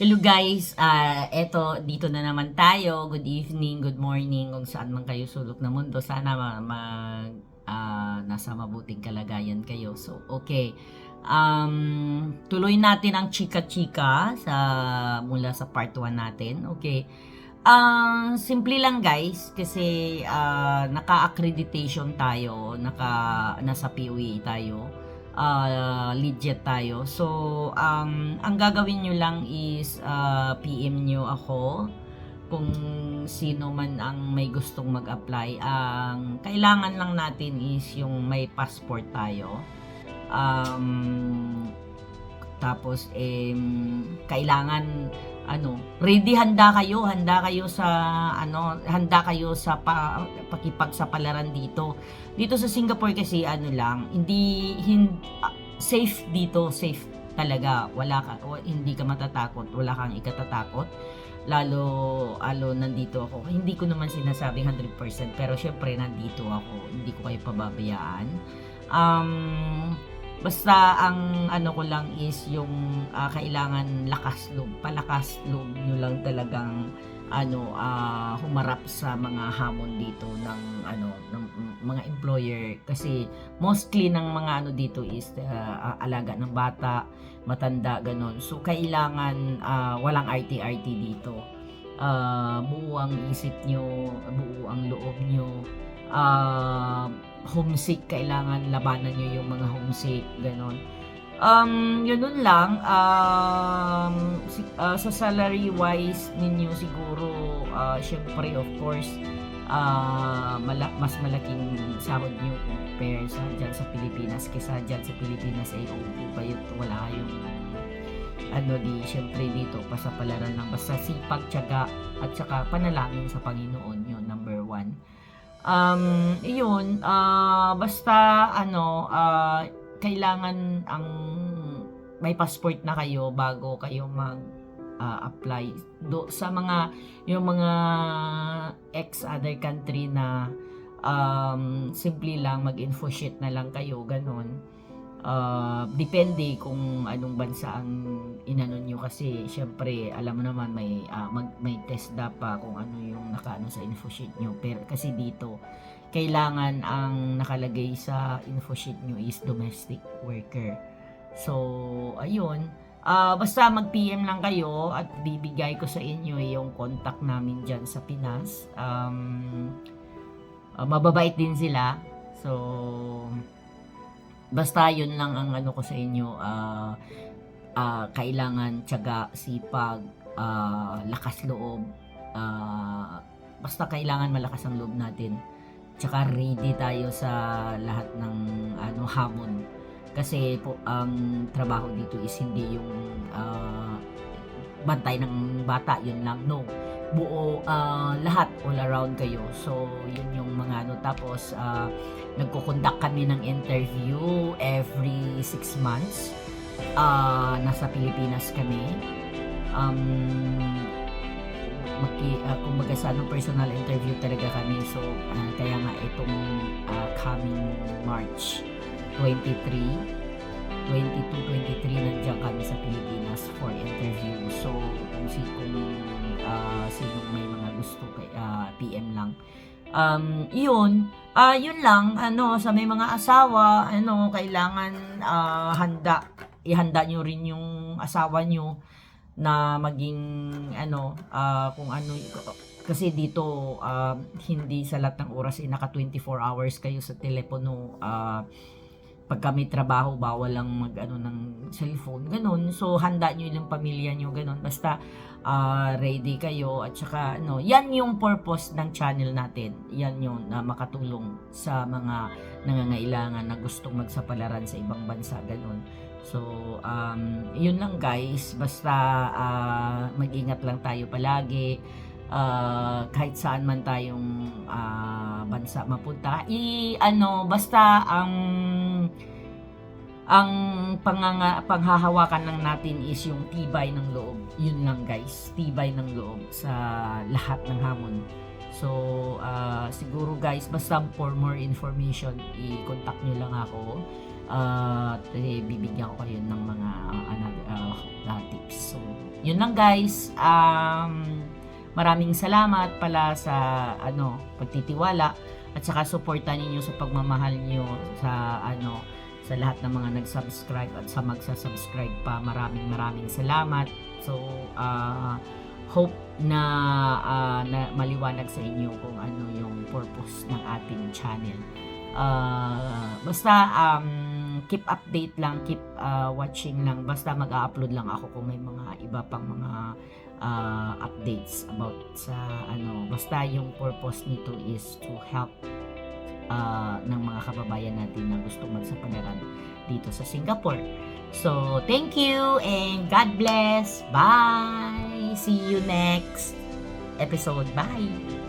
Hello guys, eto dito na naman tayo. Good evening, good morning kung saan man kayo sulok ng mundo. Sana nasa mabuting kalagayan kayo. So, okay. Tuloy natin ang chika-chika mula sa part 1 natin. Okay. Simple lang guys kasi naka-accreditation tayo, nasa POE tayo, legit tayo. So, ang gagawin nyo lang is PM nyo ako kung sino man ang may gustong mag-apply. Ang kailangan lang natin is yung may passport tayo. Tapos kailangan ready, handa kayo sa pakipagsapalaran dito. Dito sa Singapore kasi safe dito, safe talaga. Hindi ka matatakot, wala kang ikatatakot. Lalo nandito ako. Hindi ko naman sinasabing 100%, pero syempre nandito ako. Hindi ko kayo pababayaan. Basta ang ko lang is yung kailangan palakas loob nyo lang talagang humarap sa mga hamon dito ng mga employer, kasi mostly ng mga dito is alaga ng bata, matanda, ganon. So kailangan walang RT-RT dito. Buo ang isip nyo, buo ang loob nyo. Homesick, kailangan labanan nyo yung mga homesick, ganon. Ganun lang. Sa salary wise ninyo siguro, syempre of course, mas malaking sahod nyo compare dyan sa Pilipinas, kesa dyan sa Pilipinas ay wala yung syempre dito pasapalaran lang, basta sipag, tiyaga at saka panalangin sa Panginoon, yun number 1. Basta kailangan may passport na kayo bago kayo apply sa yung mga ex other country na simple lang mag-info sheet na lang kayo, ganon. Depende kung anong bansa ang inano nyo, kasi syempre alam mo naman may test pa kung ano yung nakaano sa info sheet nyo, pero kasi dito kailangan ang nakalagay sa info sheet nyo is domestic worker. So ayun, basta mag-PM lang kayo at bibigay ko sa inyo yung contact namin dyan sa Pinas. Mababait din sila, so basta yun lang ang ko sa inyo. Kailangan tiyaga, sipag, lakas loob. Basta kailangan malakas ang loob natin. Tsaka ready tayo sa lahat ng hamon. Kasi ang trabaho dito is hindi yung bantay ng bata, yun lang. No. Buo, lahat, all around kayo. So, yun yung mga tapos, nagko-conduct kami ng interview every 6 months. Nasa Pilipinas kami. Kumbaga sa personal interview talaga kami. So, kaya nga itong coming March 22, 23 nandiyan kami sa Pilipinas for interview. So, kung sino may mga gusto, PM lang. Yun lang, sa may mga asawa, kailangan ihanda nyo rin yung asawa nyo na maging kung kasi dito hindi sa lahat ng oras naka 24 hours kayo sa telepono. Pagka may trabaho, bawal lang ng cellphone, ganun. So handa nyo yung pamilya nyo, ganun. Basta ready kayo, at saka yan yung purpose ng channel natin. Yan yung makatulong sa mga nangangailangan na gustong magsapalaran sa ibang bansa, ganun. So yun lang guys, basta mag-ingat lang tayo palagi. Kahit saan man tayong bansa mapunta, basta ang panghahawakan lang natin is yung tibay ng loob. Yun lang guys, tibay ng loob sa lahat ng hamon. So siguro guys, basta for more information, i-contact nyo lang ako. Bibigyan ko kayo ng mga tips. So yun lang guys. Maraming salamat pala sa pagtitiwala at saka suporta ninyo sa pagmamahal niyo sa sa lahat ng mga nag-subscribe at sa magsa-subscribe pa. Maraming salamat. So hope na maliwanag sa inyo kung ano yung purpose ng ating channel. Basta keep update lang, keep watching lang. Basta mag-upload lang ako kung may mga iba pang mga updates about sa basta yung purpose nito is to help ng mga kababayan natin na gusto magsapalaran dito sa Singapore. So, thank you and God bless. Bye! See you next episode. Bye!